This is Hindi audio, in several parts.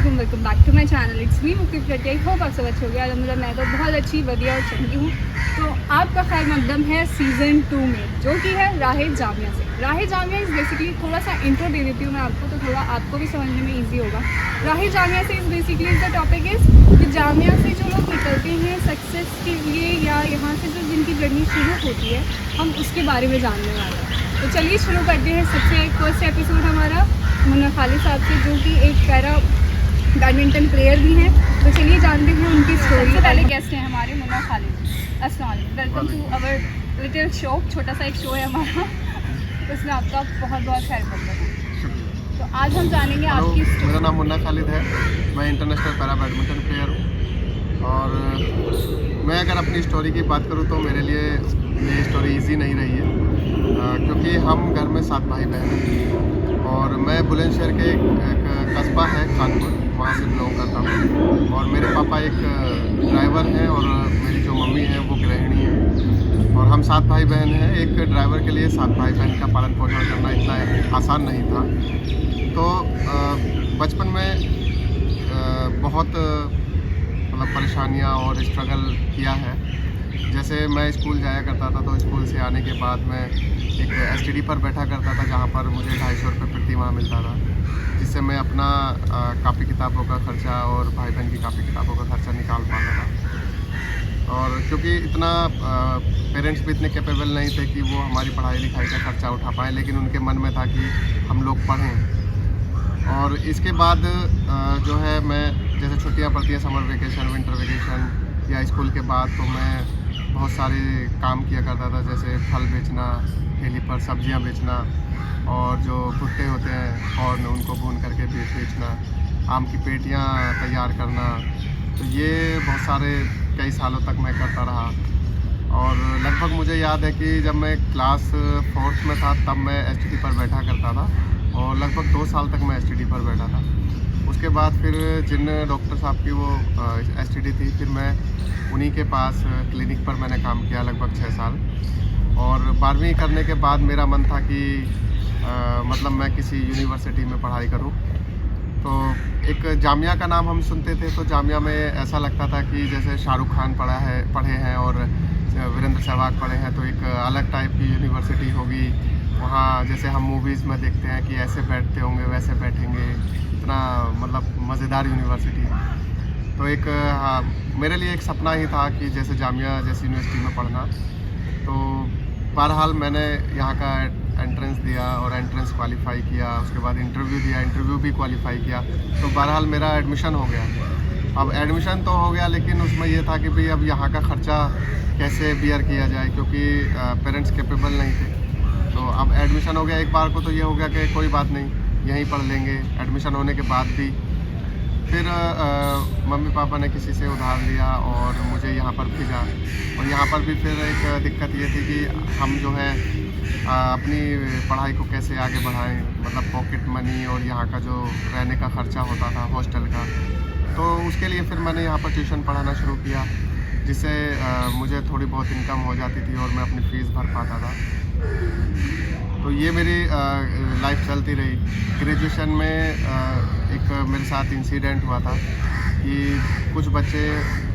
वालेकुम, welcome back to my channel. It's me Mukti Pratyay. Hope आप सब अच्छे हो गए। अलहमदुलिल्लाह मैं तो बहुत अच्छी बढ़िया और चंगी हूँ। तो आपका खैर मकदम है सीज़न 2 में, जो कि है राह जामिया से। राह जामिया इज़ बेसिकली, थोड़ा सा इंट्रो दे देती हूँ मैं आपको, तो थोड़ा आपको भी समझने में ईजी होगा। राह जामिया से is basically the topic is कि जामिया से जो लोग निकलते हैं सक्सेस के लिए, या यहाँ से जो जिनकी जर्नी शुरू होती है, हम उसके बारे में जानने वाले हैं। तो चलिए शुरू करते हैं। सबसे फर्स्ट एपिसोड हमारा मुन्ना खालिद साहब से, जो कि एक पैरा बैडमिंटन प्लेयर भी हैं। तो चलिए जानते हैं उनकी स्टोरी। सबसे पहले गेस्ट हैं हमारे मुन्ना खालिद। अस्सलाम वालेकुम, welcome to our little show. छोटा सा एक शो है हमारा, उसमें आपका बहुत बहुत खैर मकदम है। तो आज हम जानेंगे आपकी स्टोरी। मेरा नाम मुन्ना खालिद है। मैं इंटरनेशनल पैरा बैडमिंटन प्लेयर हूँ। और मैं अगर अपनी स्टोरी की बात करूँ तो मेरे लिए ये स्टोरी इजी नहीं रही है, क्योंकि हम घर में 7 भाई बहन हैं। और मैं बुलंदशहर के एक कस्बा है कानपुर, वहाँ से बिलोंग करता हूँ। और मेरे पापा एक ड्राइवर हैं और मेरी जो मम्मी है वो गृहिणी है। और हम 7 भाई बहन हैं। एक ड्राइवर के लिए 7 भाई बहन का पालन पोषण करना इतना आसान नहीं था। तो बचपन में बहुत मतलब परेशानियाँ और स्ट्रगल किया है। जैसे मैं स्कूल जाया करता था, तो स्कूल से आने के बाद मैं एक एसटीडी पर बैठा करता था, जहाँ पर मुझे 250 रुपये प्रति माह मिलता था, जिससे मैं अपना कापी किताबों का खर्चा और भाई बहन की कापी किताबों का खर्चा निकाल पाता था। और क्योंकि इतना पेरेंट्स भी इतने कैपेबल नहीं थे कि वो हमारी पढ़ाई लिखाई का खर्चा उठा पाएँ, लेकिन उनके मन में था कि हम लोग पढ़ें। और इसके बाद जो है, मैं जैसे छुट्टियाँ पड़ती हैं, समर वेकेशन, विंटर वेकेशन या स्कूल के बाद, तो मैं बहुत सारे काम किया करता था। जैसे फल बेचना, ठेली पर सब्जियां बेचना, और जो भुट्टे होते हैं कॉर्न, उनको भून करके बेचना, आम की पेटियां तैयार करना। तो ये बहुत सारे कई सालों तक मैं करता रहा। और लगभग मुझे याद है कि जब मैं क्लास 4th में था, तब मैं एसटीडी पर बैठा करता था, और लगभग 2 साल तक मैं एसटीडी पर बैठा था। उसके बाद फिर जिन डॉक्टर साहब की वो एसटीडी थी, फिर मैं उन्हीं के पास क्लिनिक पर मैंने काम किया लगभग 6 साल। और 12वीं करने के बाद मेरा मन था कि मतलब मैं किसी यूनिवर्सिटी में पढ़ाई करूं। तो एक जामिया का नाम हम सुनते थे, तो जामिया में ऐसा लगता था कि जैसे शाहरुख खान पढ़े हैं और वीरेंद्र सहवाग पढ़े हैं, तो एक अलग टाइप की यूनिवर्सिटी होगी। वहाँ जैसे हम मूवीज़ में देखते हैं कि ऐसे बैठते होंगे, वैसे बैठेंगे, इतना मतलब मज़ेदार यूनिवर्सिटी। तो एक मेरे लिए एक सपना ही था कि जैसे जामिया जैसी यूनिवर्सिटी में पढ़ना। तो बहरहाल मैंने यहाँ का एंट्रेंस दिया और एंट्रेंस क्वालिफ़ाई किया। उसके बाद इंटरव्यू दिया, इंटरव्यू भी क्वालिफ़ाई किया। तो बहरहाल मेरा एडमिशन हो गया। अब एडमिशन तो हो गया, लेकिन उसमें ये था कि भाई अब यहाँ का ख़र्चा कैसे बियर किया जाए, क्योंकि पेरेंट्स कैपेबल नहीं थे। तो अब एडमिशन हो गया एक बार को, तो ये हो गया कि कोई बात नहीं, यहीं पढ़ लेंगे। एडमिशन होने के बाद भी फिर मम्मी पापा ने किसी से उधार लिया और मुझे यहाँ पर भेजा। और यहाँ पर भी फिर एक दिक्कत ये थी कि हम जो है अपनी पढ़ाई को कैसे आगे बढ़ाएं, मतलब पॉकेट मनी और यहाँ का जो रहने का ख़र्चा होता था हॉस्टल का। तो उसके लिए फिर मैंने यहाँ पर ट्यूशन पढ़ाना शुरू किया, जिससे मुझे थोड़ी बहुत इनकम हो जाती थी और मैं अपनी फ़ीस भर पाता था। तो ये मेरी लाइफ चलती रही। ग्रेजुएशन में एक मेरे साथ इंसिडेंट हुआ था कि कुछ बच्चे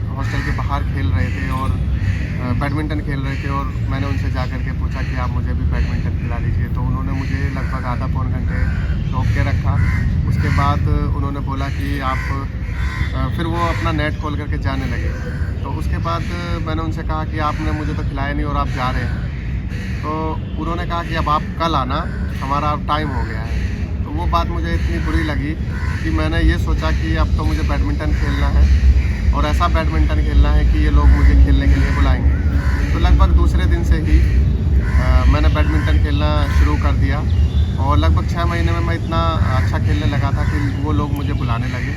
हॉस्टल के बाहर खेल रहे थे और बैडमिंटन खेल रहे थे, और मैंने उनसे जा कर के पूछा कि आप मुझे भी बैडमिंटन खिला दीजिए। तो उन्होंने मुझे लगभग आधा पौन घंटे रोक के रखा। उसके बाद उन्होंने बोला कि आप फिर वो अपना नेट खोल करके जाने लगे। तो उसके बाद मैंने उनसे कहा कि आपने मुझे तो खिलाया नहीं और आप जा रहे हैं। तो उन्होंने कहा कि अब आप कल आना, हमारा अब टाइम हो गया है। तो वो बात मुझे इतनी बुरी लगी कि मैंने ये सोचा कि अब तो मुझे बैडमिंटन खेलना है, और ऐसा बैडमिंटन खेलना है कि ये लोग मुझे खेलने के लिए बुलाएंगे। तो लगभग दूसरे दिन से ही मैंने बैडमिंटन खेलना शुरू कर दिया, और लगभग 6 महीने में मैं इतना अच्छा खेलने लगा था कि वो लोग मुझे बुलाने लगे,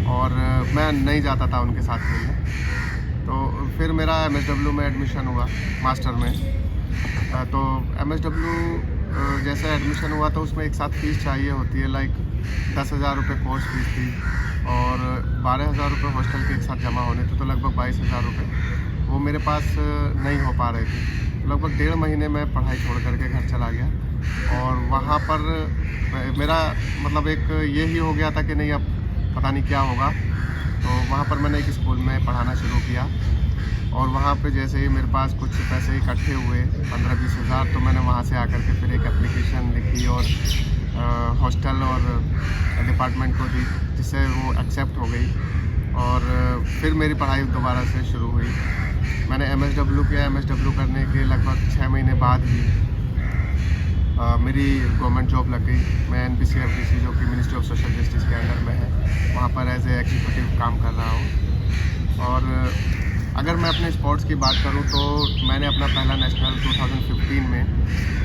और मैं नहीं जाता था उनके साथ खेलने। तो फिर मेरा MSW में एडमिशन हुआ, मास्टर में। तो MSW जैसे एडमिशन हुआ, तो उसमें एक साथ फ़ीस चाहिए होती है, लाइक 10,000 रुपये कोर्स फीस थी, और 12,000 रुपये हॉस्टल के एक साथ जमा होने थे, तो लगभग 22,000 रुपये वो मेरे पास नहीं हो पा रहे थे। लगभग 1.5 महीने में पढ़ाई छोड़ करके घर चला गया, और वहाँ पर मेरा मतलब एक ये ही हो गया था कि नहीं, अब पता नहीं क्या होगा। तो वहाँ पर मैंने एक स्कूल में पढ़ाना शुरू किया और वहाँ पे जैसे ही मेरे पास कुछ पैसे इकट्ठे हुए 15-20 हज़ार, तो मैंने वहाँ से आकर के फिर एक एप्लीकेशन लिखी और हॉस्टल और डिपार्टमेंट को दी, जिससे वो एक्सेप्ट हो गई और फिर मेरी पढ़ाई दोबारा से शुरू हुई। मैंने MSW किया। MSW करने के लगभग 6 महीने बाद ही मेरी गवर्नमेंट जॉब लग गई। मैं NPCFDC जो कि मिनिस्ट्री ऑफ सोशल जस्टिस के अंडर में है, वहाँ पर एज ए एग्जीक्यूटिव काम कर रहा हूँ। और अगर मैं अपने स्पोर्ट्स की बात करूँ तो मैंने अपना पहला नेशनल 2015 में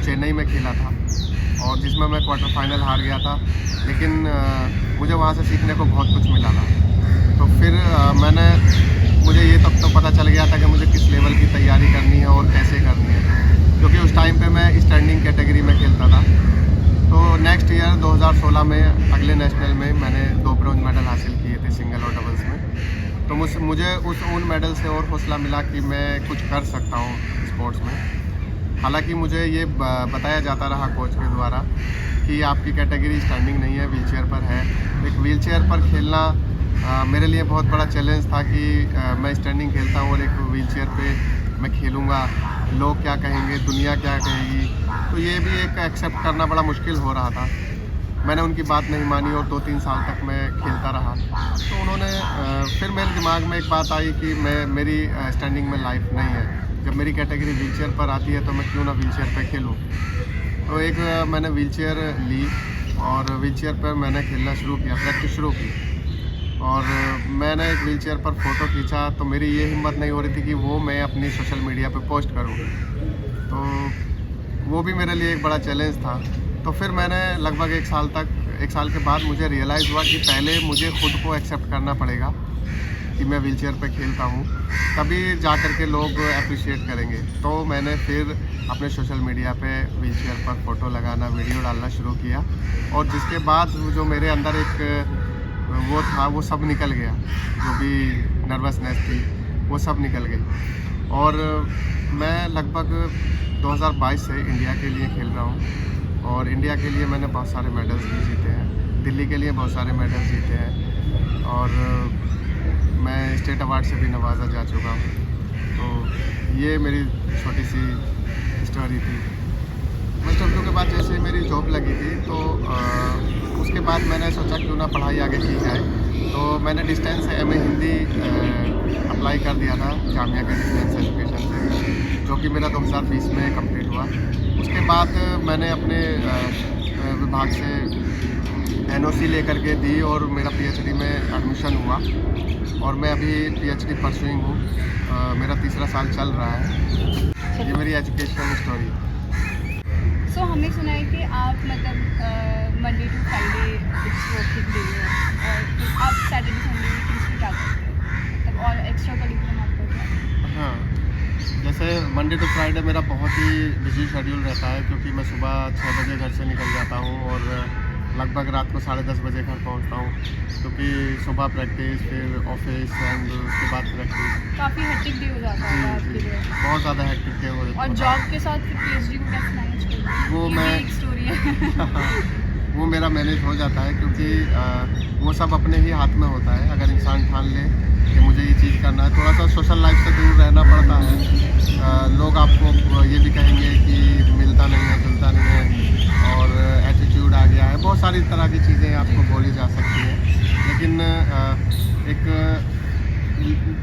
चेन्नई में खेला था और जिसमें मैं क्वार्टर फाइनल हार गया था, लेकिन मुझे वहाँ से सीखने को बहुत कुछ मिला था। तो फिर मुझे ये तब तो पता चल गया था कि मुझे किस लेवल की तैयारी करनी है और कैसे करनी है, क्योंकि उस टाइम पे मैं स्टैंडिंग कैटेगरी में खेलता था। तो नेक्स्ट ईयर 2016 में अगले नेशनल में मैंने 2 ब्रॉन्ज मेडल हासिल किए थे सिंगल और डबल्स में। तो मुझे उन मेडल से और हौसला मिला कि मैं कुछ कर सकता हूँ स्पोर्ट्स में। हालांकि मुझे ये बताया जाता रहा कोच के द्वारा कि आपकी कैटेगरी स्टैंडिंग नहीं है, व्हीलचेयर पर है। एक व्हीलचेयर पर खेलना मेरे लिए बहुत बड़ा चैलेंज था कि मैं स्टैंडिंग खेलता हूँ और एक व्हीलचेयर पे मैं खेलूँगा, लोग क्या कहेंगे, दुनिया क्या कहेगी। तो ये भी एक एक्सेप्ट करना बड़ा मुश्किल हो रहा था। मैंने उनकी बात नहीं मानी और 2-3 साल तक मैं खेलता रहा। तो उन्होंने फिर मेरे दिमाग में एक बात आई कि मेरी स्टैंडिंग में लाइफ नहीं है। जब मेरी कैटेगरी व्हीलचेयर पर आती है तो मैं क्यों ना व्हीलचेयर पर खेलूँ। तो एक मैंने व्हीलचेयर ली और व्हीलचेयर पर मैंने खेलना शुरू किया, प्रैक्टिस शुरू की। और मैंने एक व्हीलचेयर पर फ़ोटो खींचा तो मेरी ये हिम्मत नहीं हो रही थी कि वो मैं अपनी सोशल मीडिया पे पोस्ट करूँ। तो वो भी मेरे लिए एक बड़ा चैलेंज था। तो फिर मैंने लगभग 1 साल के बाद मुझे रियलाइज़ हुआ कि पहले मुझे खुद को एक्सेप्ट करना पड़ेगा कि मैं व्हीलचेयर पे खेलता हूँ, तभी जा कर के लोग अप्रिशिएट करेंगे। तो मैंने फिर अपने सोशल मीडिया पे व्हीलचेयर पर फ़ोटो लगाना, वीडियो डालना शुरू किया और जिसके बाद जो मेरे अंदर एक वो था वो सब निकल गया। जो भी नर्वसनेस थी वो सब निकल गई और मैं लगभग 2022 से इंडिया के लिए खेल रहा हूँ और इंडिया के लिए मैंने बहुत सारे मेडल्स भी जीते हैं, दिल्ली के लिए बहुत सारे मेडल्स जीते हैं और मैं स्टेट अवार्ड से भी नवाजा जा चुका हूँ। तो ये मेरी छोटी सी स्टोरी थी। MSW के बाद जैसे मेरी जॉब लगी थी तो उसके बाद मैंने सोचा क्यों ना पढ़ाई आगे की जाए। तो मैंने डिस्टेंस से MA हिंदी अप्लाई कर दिया था जामिया के डिस्टेंस एजुकेशन से, जो कि मेरा 2020 में कंप्लीट हुआ। उसके बाद मैंने अपने विभाग से NOC लेकर के दी और मेरा PhD में एडमिशन हुआ और मैं अभी PhD परसुइंग हूँ। मेरा 3रा साल चल रहा है। ये मेरी एजुकेशन स्टोरी है। सो हमने सुना है कि आप मतलब Monday to Friday it's working day है और फिर आप सैटरडे संडे वीकेंड्स पे क्या करते हैं, मतलब और एक्स्ट्रा करिकुलम आपका क्या है? हाँ, जैसे मंडे टू फ्राइडे मेरा बहुत ही बिजी शेड्यूल रहता है, क्योंकि मैं सुबह 6 बजे घर से निकल जाता हूँ और लगभग रात को 10:30 बजे घर पहुँचता हूँ, क्योंकि सुबह प्रैक्टिस, फिर ऑफिस एंड उसके बाद प्रैक्टिस। काफ़ी हेक्टिक डे हो जाता है आपके लिए। बहुत ज़्यादा हेक्टिक डे हो जाता है। और जॉब के साथ फिर PhD को कैसे मैनेज करते हैं? वो ये मैं भी एक स्टोरी है। वो मेरा मैनेज हो जाता है, क्योंकि वो सब अपने ही हाथ में होता है। अगर इंसान ठान ले कि मुझे ये चीज़ करना है, थोड़ा सा सोशल लाइफ से दूर रहना पड़ता है। लोग आपको ये भी कहेंगे कि मिलता नहीं है, जुलता नहीं है और एटीट्यूड आ गया है, बहुत सारी तरह की चीज़ें आपको बोली जा सकती हैं। लेकिन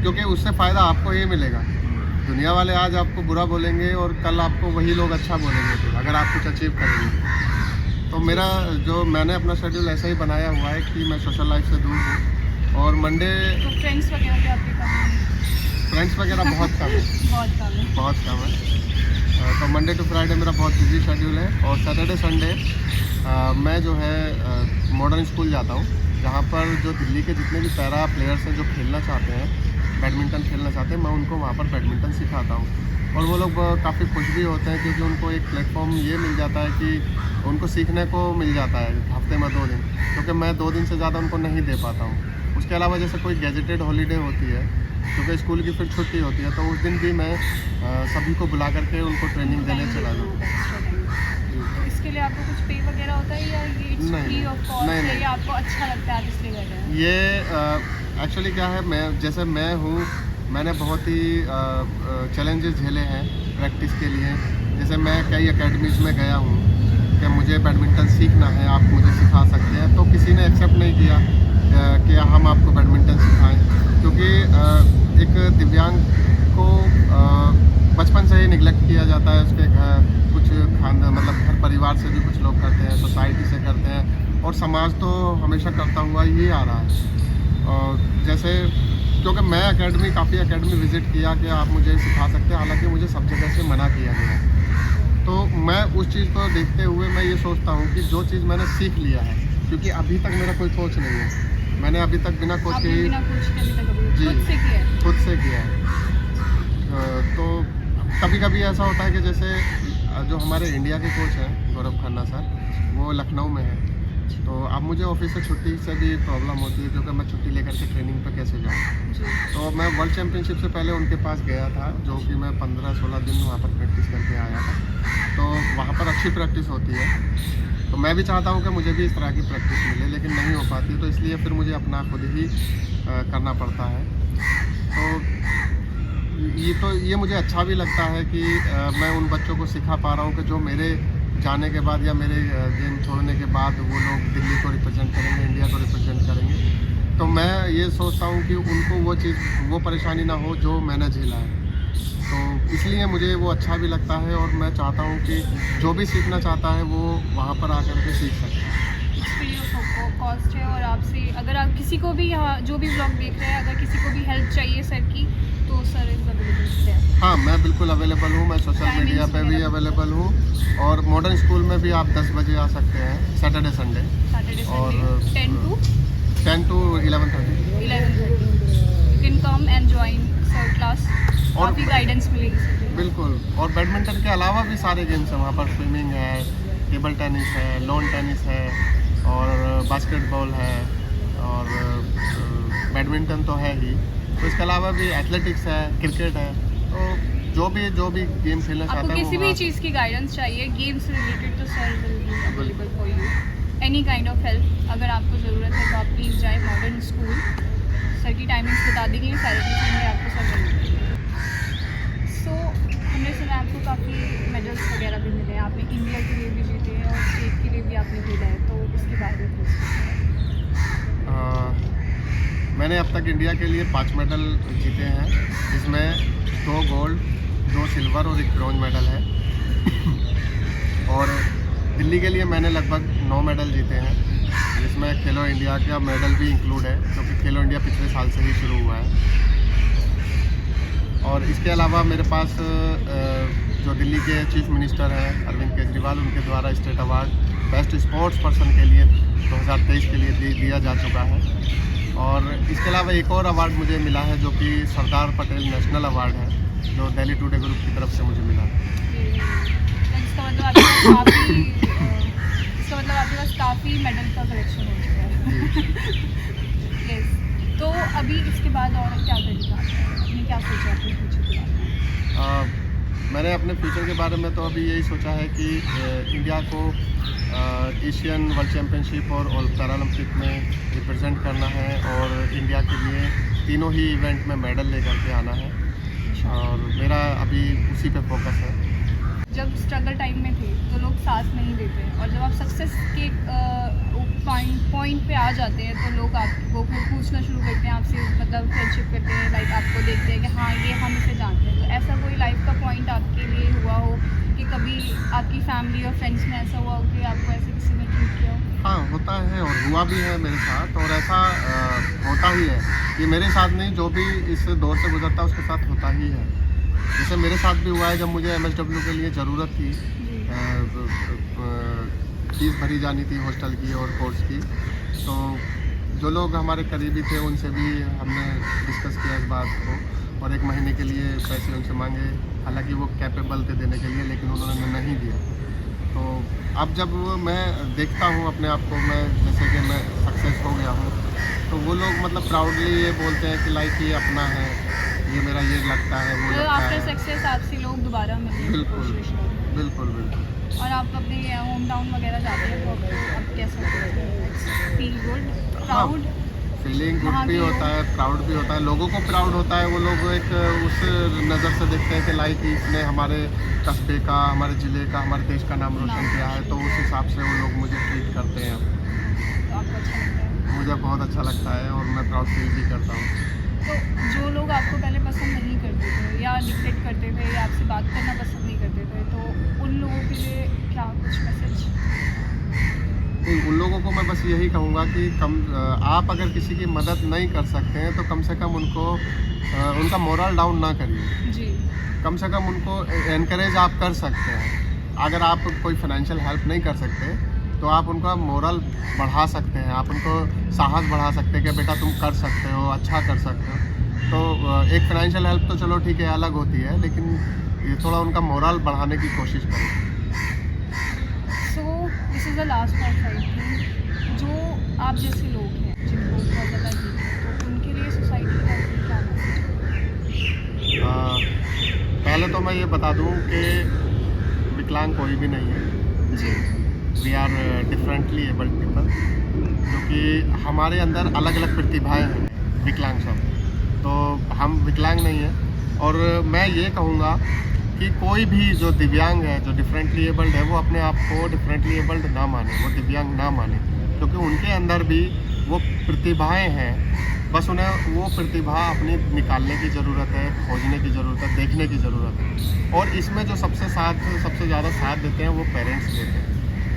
क्योंकि उससे फ़ायदा आपको ये मिलेगा, दुनिया वाले आज आपको बुरा बोलेंगे और कल आपको वही लोग अच्छा बोलेंगे फिर अगर आप कुछ अचीव करेंगे। तो मैंने अपना शेड्यूल ऐसा ही बनाया हुआ है कि मैं सोशल लाइफ से दूर हूँ और मंडे तो फ्रेंड्स वगैरह के आपके कम हैं? फ्रेंड्स वगैरह बहुत कम है। बहुत कम है। तो मंडे टू फ्राइडे मेरा बहुत बिजी शेड्यूल है और सैटरडे संडे मैं जो है मॉडर्न स्कूल जाता हूँ, जहाँ पर जो दिल्ली के जितने भी पैरा प्लेयर्स हैं जो खेलना चाहते हैं, बैडमिंटन खेलना चाहते हैं, मैं उनको वहाँ पर बैडमिंटन सिखाता हूँ और वो लोग काफ़ी खुश भी होते हैं, क्योंकि उनको एक प्लेटफॉर्म ये मिल जाता है कि उनको सीखने को मिल जाता है हफ्ते में 2 दिन, क्योंकि मैं 2 दिन से ज़्यादा उनको नहीं दे पाता हूँ। उसके अलावा जैसे कोई गैजेटेड हॉलीडे होती है, क्योंकि स्कूल की फिर छुट्टी होती है, तो उस दिन भी मैं सभी को बुला करके उनको ट्रेनिंग देने चला जाऊँ। इसके लिए आपको कुछ पे वगैरह होता है या ये नहीं, फ्री ऑफ कॉस्ट नहीं, है नहीं। या आपको अच्छा लगता है आप इसलिए कर रहे हैं? ये एक्चुअली क्या है, मैं हूँ, मैंने बहुत ही चैलेंजेस झेले हैं प्रैक्टिस के लिए। जैसे मैं कई एकेडमीज़ में गया हूँ कि मुझे बैडमिंटन सीखना है, आप मुझे सिखा सकते हैं, तो किसी ने एक्सेप्ट नहीं किया कि हम आपको बैडमिंटन सिखाएं, क्योंकि एक दिव्यांग को बचपन से ही निगलेक्ट किया जाता है। उसके कुछ मतलब घर परिवार से भी कुछ लोग करते हैं, सोसाइटी से करते हैं, और समाज तो हमेशा करता हुआ ही आ रहा है। और जैसे क्योंकि मैं काफ़ी एकेडमी विज़िट किया कि आप मुझे सिखा सकते हैं, हालांकि मुझे सब जगह से मना किया गया। तो मैं उस चीज़ को देखते हुए मैं ये सोचता हूँ कि जो चीज़ मैंने सीख लिया है, क्योंकि अभी तक मेरा कोई कोच नहीं है, मैंने अभी तक बिना कोच के आपने ही बिना कोच के अभी तक अभी जी। खुद से किया है? खुद से किया है। तो कभी कभी ऐसा होता है कि जैसे जो हमारे इंडिया के कोच हैं गौरव खन्ना सर, वो लखनऊ में है, तो अब मुझे ऑफिस से छुट्टी से भी प्रॉब्लम होती है, क्योंकि मैं छुट्टी लेकर के ट्रेनिंग पे कैसे जाऊँ। जी। तो मैं वर्ल्ड चैम्पियनशिप से पहले उनके पास गया था, जो कि मैं 15-16 दिन वहाँ पर प्रैक्टिस करके आया था। तो वहाँ पर अच्छी प्रैक्टिस होती है, तो मैं भी चाहता हूँ कि मुझे भी इस तरह की प्रैक्टिस मिले, लेकिन नहीं हो पाती, तो इसलिए फिर मुझे अपना खुद ही करना पड़ता है। तो ये मुझे अच्छा भी लगता है कि मैं उन बच्चों को सिखा पा रहा हूँ कि जो मेरे जाने के बाद या मेरे गेम छोड़ने के बाद वो लोग दिल्ली को रिप्रेजेंट करेंगे, इंडिया को रिप्रेजेंट करेंगे। तो मैं ये सोचता हूँ कि उनको वो परेशानी ना हो जो मैंने झेला है। तो इसलिए मुझे वो अच्छा भी लगता है, और मैं चाहता हूँ कि जो भी सीखना चाहता है वो वहाँ पर आकर के सीख सकता है। फ्री ऑफ कॉस्ट है, और आपसे अगर आप किसी को भी यहाँ जो भी ब्लॉग देख रहे हैं, अगर किसी को भी हेल्प चाहिए सर की, तो सर इज अवेलेबल है? हाँ, मैं बिल्कुल अवेलेबल हूँ, मैं सोशल मीडिया पे भी अवेलेबल हूँ, और मॉडर्न स्कूल में भी आप 10 बजे आ सकते हैं, सैटरडे संडे और 10 to 11:30। 11:30 you can come and join sir class, और काफ़ी गाइडेंस मिलेगी सर। बिल्कुल, और बैडमिंटन के अलावा भी सारे गेम्स हैं वहाँ पर, स्विमिंग है, टेबल टेनिस है, लॉन टेनिस है, और बास्केटबॉल है, और बैडमिंटन तो है ही, तो इसके अलावा भी एथलेटिक्स है, क्रिकेट है। तो जो भी गेम खेलना चाहता आपको है किसी वो भी चीज़ की गाइडेंस चाहिए गेम्स से रिलेटेड, तो sir will be available for you, any kind of help अगर आपको ज़रूरत है तो आप प्लीज़ जाए मॉडर्न स्कूल। सर की टाइमिंग्स बता देंगे, सारे चीज़ें में आपको सब मिलेंगे। सो हमने सुना आपको काफ़ी मेडल्स वगैरह भी मिले हैं, आपने इंडिया के लिए भी जीते हैं और स्टेट के लिए भी आपने खेला है, तो उसके बारे में कुछ? मैंने अब तक इंडिया के लिए 5 मेडल जीते हैं, जिसमें 2 गोल्ड, 2 सिल्वर और 1 ब्रॉन्ज मेडल है। और दिल्ली के लिए मैंने लगभग 9 मेडल जीते हैं, जिसमें खेलो इंडिया का मेडल भी इंक्लूड है, क्योंकि खेलो इंडिया पिछले साल से ही शुरू हुआ है। और इसके अलावा मेरे पास जो दिल्ली के चीफ मिनिस्टर हैं अरविंद केजरीवाल, उनके द्वारा state award best sports person के लिए 2023 के लिए दिया जा चुका है। और इसके अलावा एक और अवार्ड मुझे मिला है, जो कि सरदार पटेल नेशनल अवार्ड है, जो दिल्ली टुडे ग्रुप की तरफ से मुझे मिला। इसका मतलब आपके पास काफ़ी मेडल का कलेक्शन हो चुका है। यस, तो अभी इसके बाद और क्या करेगा आपने, क्या सोचा अपने फ्यूचर के बारे में? मैंने अपने फ्यूचर के बारे में तो अभी यही सोचा है कि इंडिया को एशियन वर्ल्ड चैम्पियनशिप और पैरालंपिक में रिप्रेजेंट करना है, और इंडिया के लिए तीनों ही इवेंट में मेडल लेकर के आना है, और मेरा अभी उसी पे फोकस है। जब स्ट्रगल टाइम में थे तो लोग साथ नहीं देते, और जब आप सक्सेस के पॉइंट पे आ जाते हैं तो लोग आपको फिर पूछना शुरू करते हैं आपसे, मतलब फ्रेंडशिप करते हैं, लाइक आपको देखते हैं कि हाँ ये हम इसे जानते हैं। तो ऐसा कोई लाइफ का पॉइंट आपके लिए हुआ हो कि कभी आपकी फैमिली और फ्रेंड्स में ऐसा हुआ हो कि आपको ऐसे किसी ने ट्रीट किया हो? हाँ, होता है और हुआ भी है मेरे साथ, और ऐसा होता ही है। ये मेरे साथ नहीं, जो भी इस दौर से गुजरता है उसके साथ होता ही है। जैसे मेरे साथ भी हुआ है, जब मुझे MSW के लिए ज़रूरत थी, फीस भरी जानी थी हॉस्टल की और कोर्स की, तो जो लोग हमारे करीबी थे उनसे भी हमने डिस्कस किया इस बात को, और 1 महीने के लिए पैसे उनसे मांगे, हालांकि वो कैपेबल थे देने के लिए, लेकिन उन्होंने नहीं दिया। तो अब जब मैं देखता हूँ अपने आप को, मैं जैसे कि मैं सक्सेस हो गया हूँ, तो वो लोग मतलब प्राउडली ये बोलते हैं कि लाइक ये अपना है, ये मेरा ये लगता है, वो लगता है। आफ्टर सक्सेस आपसे लोग दोबारा मिलने की बिल्कुल। कोशिश करें। बिल्कुल बिल्कुल। और आप अपने होम टाउन वगैरह जाते हैं तो आपको अब कैसा feel good, proud? Feeling good वहाँ भी के होता है, प्राउड भी होता है, लोगों को प्राउड होता है। वो लोग एक उस नज़र से देखते हैं कि लाइक इसने हमारे कस्बे का, हमारे ज़िले का, हमारे देश का नाम रोशन किया है, तो उस हिसाब से वो लोग मुझे ट्रीट करते हैं। तो आपको अच्छा लगता है? मुझे बहुत अच्छा लगता है और मैं प्राउड फील भी करता हूँ। तो जो लोग आपको पहले पसंद नहीं करते थे या डिक्टेट करते थे या आपसे बात करना पसंद नहीं करते थे, तो उन लोगों के लिए क्या कुछ मैसेज? नहीं, उन लोगों को मैं बस यही कहूँगा कि आप अगर किसी की मदद नहीं कर सकते हैं तो कम से कम उनको उनका मोरल डाउन ना करिए। जी। कम से कम उनको एनकरेज आप कर सकते हैं। अगर आप कोई फाइनेंशियल हेल्प नहीं कर सकते तो आप उनका मोरल बढ़ा सकते हैं, आप उनको साहस बढ़ा सकते हैं कि बेटा तुम कर सकते हो, अच्छा कर सकते हो। तो एक फाइनेंशियल हेल्प तो चलो ठीक है, अलग होती है, लेकिन ये थोड़ा उनका मोरल बढ़ाने की कोशिश करें। So this is the last part I think. जो आप जैसे लोग हैं जिनको बहुत ज़्यादा नीड है, तो उनके लिए सोसाइटी का क्या मैसेज? पहले तो मैं ये बता दूं कि विकलांग कोई भी नहीं है। जी। We are differently abled people, क्योंकि हमारे अंदर अलग अलग प्रतिभाएं हैं विकलांग सब। तो हम विकलांग नहीं हैं। और मैं ये कहूँगा कि कोई भी जो दिव्यांग है, जो डिफरेंटली एबल्ड है, वो अपने आप को डिफरेंटली एबल्ड ना माने, वो दिव्यांग ना माने, क्योंकि उनके अंदर भी वो प्रतिभाएं हैं। बस उन्हें वो प्रतिभा अपनी निकालने की ज़रूरत है, खोजने की ज़रूरत है, देखने की ज़रूरत है। और इसमें जो सबसे ज़्यादा साथ देते हैं वो पेरेंट्स देते हैं,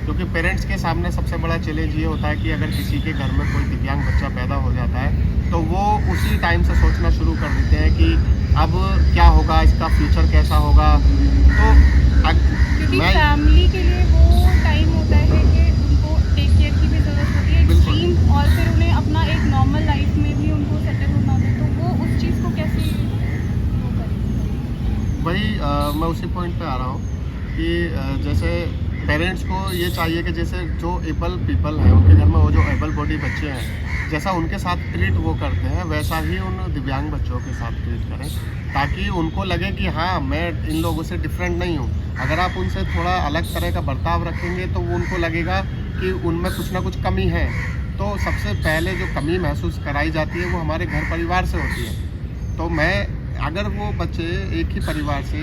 क्योंकि पेरेंट्स के सामने सबसे बड़ा चैलेंज ये होता है कि अगर किसी के घर में कोई दिव्यांग बच्चा पैदा हो जाता है तो वो उसी टाइम से सोचना शुरू कर देते हैं कि अब क्या होगा, इसका फ्यूचर कैसा होगा। तो क्योंकि फैमिली के लिए वो टाइम होता है कि उनको टेक केयर की भी ज़रूरत होती है एक्सट्रीम, और फिर उन्हें अपना एक नॉर्मल लाइफ में भी उनको सेटल होना होता है, तो वो उस चीज़ को कैसे वो करें? वही मैं उसी पॉइंट पे आ रहा हूँ कि जैसे पेरेंट्स को ये चाहिए कि जैसे जो एबल पीपल हैं उनके घर में वो जो एबल बॉडी बच्चे हैं, जैसा उनके साथ ट्रीट वो करते हैं वैसा ही उन दिव्यांग बच्चों के साथ ट्रीट करें, ताकि उनको लगे कि हाँ मैं इन लोगों से डिफरेंट नहीं हूँ। अगर आप उनसे थोड़ा अलग तरह का बर्ताव रखेंगे तो वो उनको लगेगा कि उनमें कुछ ना कुछ कमी है। तो सबसे पहले जो कमी महसूस कराई जाती है वो हमारे घर परिवार से होती है। तो मैं अगर वो बच्चे एक ही परिवार से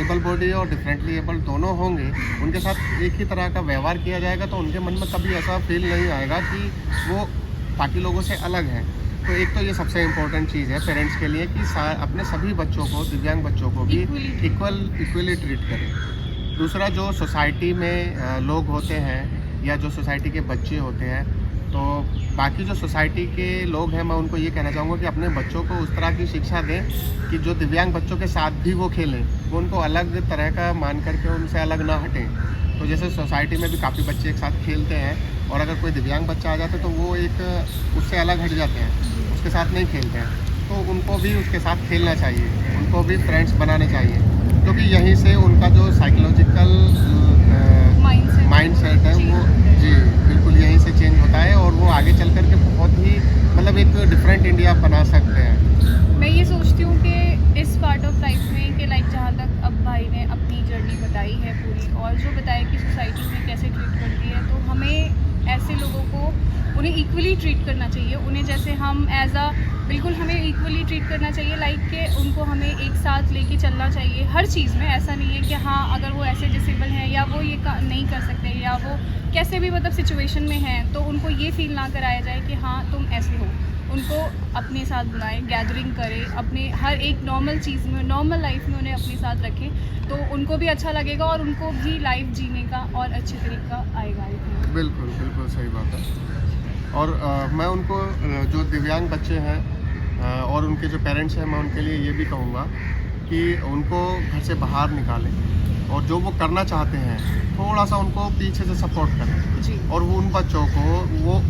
एबल बॉडी और डिफरेंटली एबल दोनों होंगे, उनके साथ एक ही तरह का व्यवहार किया जाएगा तो उनके मन में कभी ऐसा फील नहीं आएगा कि वो बाकी लोगों से अलग हैं। तो एक तो ये सबसे इम्पोर्टेंट चीज़ है पेरेंट्स के लिए कि अपने सभी बच्चों को, दिव्यांग बच्चों को भी इक्वली ट्रीट करें। दूसरा, जो सोसाइटी में लोग होते हैं या जो सोसाइटी के बच्चे होते हैं, तो बाकी जो सोसाइटी के लोग हैं मैं उनको ये कहना चाहूँगा कि अपने बच्चों को उस तरह की शिक्षा दें कि जो दिव्यांग बच्चों के साथ भी वो खेलें, वो उनको अलग तरह का मान करके उनसे अलग ना हटें। तो जैसे सोसाइटी में भी काफ़ी बच्चे एक साथ खेलते हैं और अगर कोई दिव्यांग बच्चा आ जाता है तो वो एक उससे अलग हट जाते हैं, उसके साथ नहीं खेलते हैं। तो उनको भी उसके साथ खेलना चाहिए, उनको भी फ्रेंड्स बनाने चाहिए, क्योंकि यहीं से उनका जो साइकोलॉजिकल माइंडसेट है वो जी बिल्कुल यहीं से चेंज होता है और वो आगे चल कर के बहुत ही मतलब एक डिफरेंट इंडिया बना सकते हैं। मैं ये सोचती हूँ कि इस पार्ट ऑफ लाइफ में कि लाइक जहाँ तक अब भाई ने अपनी जर्नी बताई है पूरी, और जो बताया कि सोसाइटी में कैसे ट्रीट करती है, तो हमें ऐसे लोगों को उन्हें इक्वली ट्रीट करना चाहिए। उन्हें जैसे हम एज अ बिल्कुल हमें इक्वली ट्रीट करना चाहिए, लाइक कि उनको हमें एक साथ लेके चलना चाहिए हर चीज़ में। ऐसा नहीं है कि हाँ अगर वो ऐसे डिसेबल हैं या वो ये नहीं कर सकते या वो कैसे भी मतलब सिचुएशन में हैं, तो उनको ये फील ना कराया जाए कि हाँ तुम ऐसे हो। उनको अपने साथ बुलाएं, गैदरिंग करें, अपने हर एक नॉर्मल चीज़ में, नॉर्मल लाइफ में उन्हें अपने साथ रखें, तो उनको भी अच्छा लगेगा और उनको भी लाइफ जीने का और अच्छे तरीका आएगा। बिल्कुल बिल्कुल सही बात है। और मैं उनको जो दिव्यांग बच्चे हैं और उनके जो पेरेंट्स हैं, मैं उनके लिए ये भी कहूँगा कि उनको घर से बाहर निकालें और जो वो करना चाहते हैं थोड़ा सा उनको पीछे से सपोर्ट करें जी। और वो उन बच्चों को वो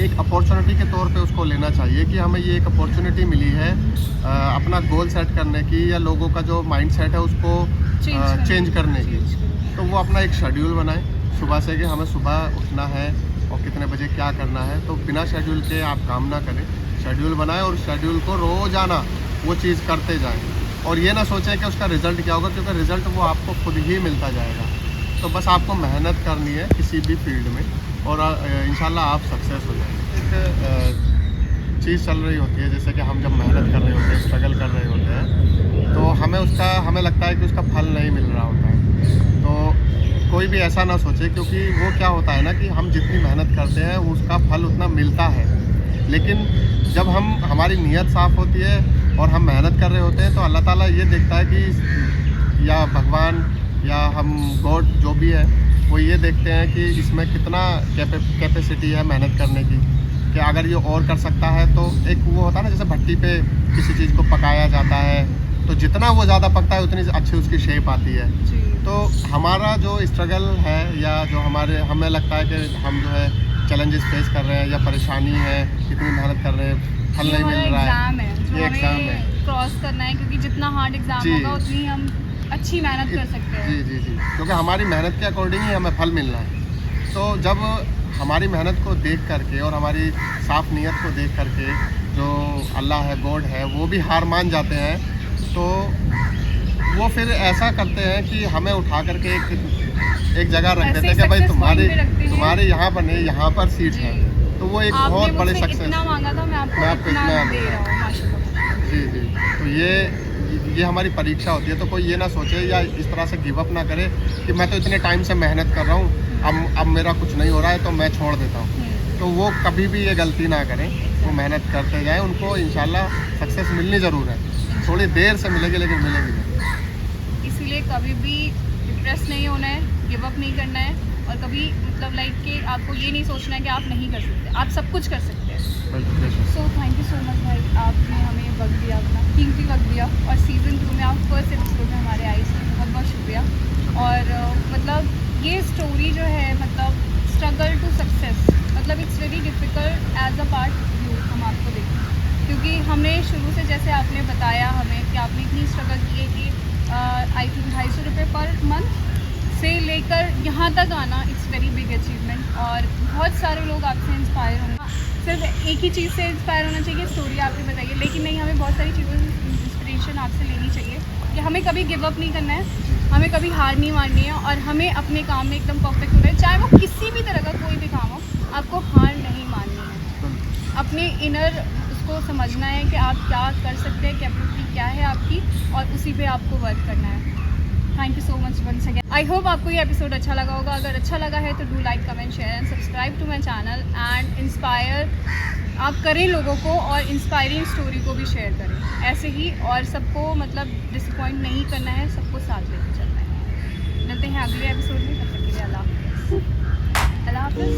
एक अपॉर्चुनिटी के तौर पे उसको लेना चाहिए कि हमें ये एक अपॉर्चुनिटी मिली है अपना गोल सेट करने की या लोगों का जो माइंड सेट है उसको चेंज करने की। तो वो अपना एक शेड्यूल बनाए सुबह से कि हमें सुबह उठना है और कितने बजे क्या करना है। तो बिना शेड्यूल के आप काम ना करें, शेड्यूल बनाएं और शेड्यूल को रोज़ाना वो चीज़ करते जाएं और ये ना सोचें कि उसका रिज़ल्ट क्या होगा, क्योंकि रिज़ल्ट वो आपको खुद ही मिलता जाएगा। तो बस आपको मेहनत करनी है किसी भी फील्ड में, और इंशाल्लाह आप सक्सेस हो जाएंगे। एक चीज़ चल रही होती है, जैसे कि हम जब मेहनत कर रहे होते हैं, स्ट्रगल कर रहे होते हैं, तो हमें लगता है कि उसका फल नहीं मिल रहा होता है। तो कोई भी ऐसा ना सोचे, क्योंकि वो क्या होता है ना कि हम जितनी मेहनत करते हैं उसका फल उतना मिलता है। लेकिन जब हमारी नीयत साफ़ होती है और हम मेहनत कर रहे होते हैं, तो अल्लाह ताला ये देखता है कि या भगवान या हम गॉड जो भी है, वो ये देखते हैं कि इसमें कितना कैपेसिटी है मेहनत करने की, कि अगर ये और कर सकता है तो एक वो होता है ना, जैसे भट्टी पे किसी चीज़ को पकाया जाता है, तो जितना वो ज़्यादा पकता है उतनी अच्छी उसकी शेप आती है। तो हमारा जो स्ट्रगल है, या जो हमें लगता है कि हम जो है चैलेंजेस फेस कर रहे हैं या परेशानी है, कितनी मेहनत कर रहे हैं, फल नहीं मिल रहा है, ये एग्ज़ाम है क्रॉस करना है, क्योंकि जितना हार्ड एग्ज़ाम होगा उतनी हम अच्छी मेहनत कर सकते हैं। जी, क्योंकि हमारी मेहनत के अकॉर्डिंग ही हमें फल मिलना है। तो जब हमारी मेहनत को देख करके और हमारी साफ़ नीयत को देख करके जो अल्लाह है, गॉड है, वो भी हार मान जाते हैं, तो वो फिर ऐसा करते हैं कि हमें उठा करके एक जगह रख देते हैं कि भाई तुम्हारे यहाँ पर नहीं, यहाँ पर सीट है। तो वो एक बहुत बड़े सक्सेस। इतना मांगा था, मैं आपको इतना दे रहा हूँ माशाल्लाह। जी, तो ये हमारी परीक्षा होती है। तो कोई ये ना सोचे या इस तरह से गिव अप ना करे कि मैं तो इतने टाइम से मेहनत कर रहा हूँ, अब मेरा कुछ नहीं हो रहा है तो मैं छोड़ देता हूँ। तो वो कभी भी ये गलती ना करें, वो मेहनत करते जाएं, उनको इंशाल्लाह सक्सेस मिलनी ज़रूर है। थोड़ी देर से मिलेगी, लेकिन मिलेगी। इसीलिए कभी भी डिप्रेस नहीं होना है, गिव अप नहीं करना है, और कभी मतलब लाइक कि आपको ये नहीं सोचना है कि आप नहीं कर सकते, आप सब कुछ कर सकते हैं। So thank you so much भाई, आपने हमें वक्त दिया, अपना कीमती वक्त दिया, और सीज़न 2 में आप फर्स्ट एपिसोड में हमारे आए, इसलिए बहुत बहुत शुक्रिया। और मतलब ये स्टोरी जो है, मतलब स्ट्रगल टू सक्सेस, मतलब it's very difficult as a part view हम आपको देखें, क्योंकि हमने शुरू से, जैसे आपने बताया हमें कि आपने इतनी स्ट्रगल की है कि आई थिंक 250 रुपये पर मंथ से लेकर यहाँ तक आना, इट्स वेरी बिग अचीवमेंट। और बहुत सारे लोग आपसे इंस्पायर होंगे, सिर्फ एक ही चीज़ से इंस्पायर होना चाहिए, स्टोरी आपने बताई है, लेकिन नहीं, हमें बहुत सारी चीज़ों से इंस्पिरेशन आपसे लेनी चाहिए कि हमें कभी गिव अप नहीं करना है, हमें कभी हार नहीं माननी है, और हमें अपने काम में एकदम परफेक्ट होना है, चाहे वो किसी भी तरह का कोई भी काम हो, आपको हार नहीं माननी है। अपने इनर उसको समझना है कि आप क्या कर सकते हैं, कैपेबिलिटी क्या है आपकी, और उसी पे आपको वर्क करना है। Thank you so much once again. I hope आपको ये एपिसोड अच्छा लगा होगा। अगर अच्छा लगा है तो do like, comment, share and subscribe to my channel, and inspire आप करें लोगों को, और इंस्पायरिंग स्टोरी को भी शेयर करें ऐसे ही, और सबको मतलब डिसअपॉइंट नहीं करना है, सबको साथ लेकर चलना है। मिलते हैं अगले एपिसोड में, तब तक के लिए अल्लाह हाफ़िज़।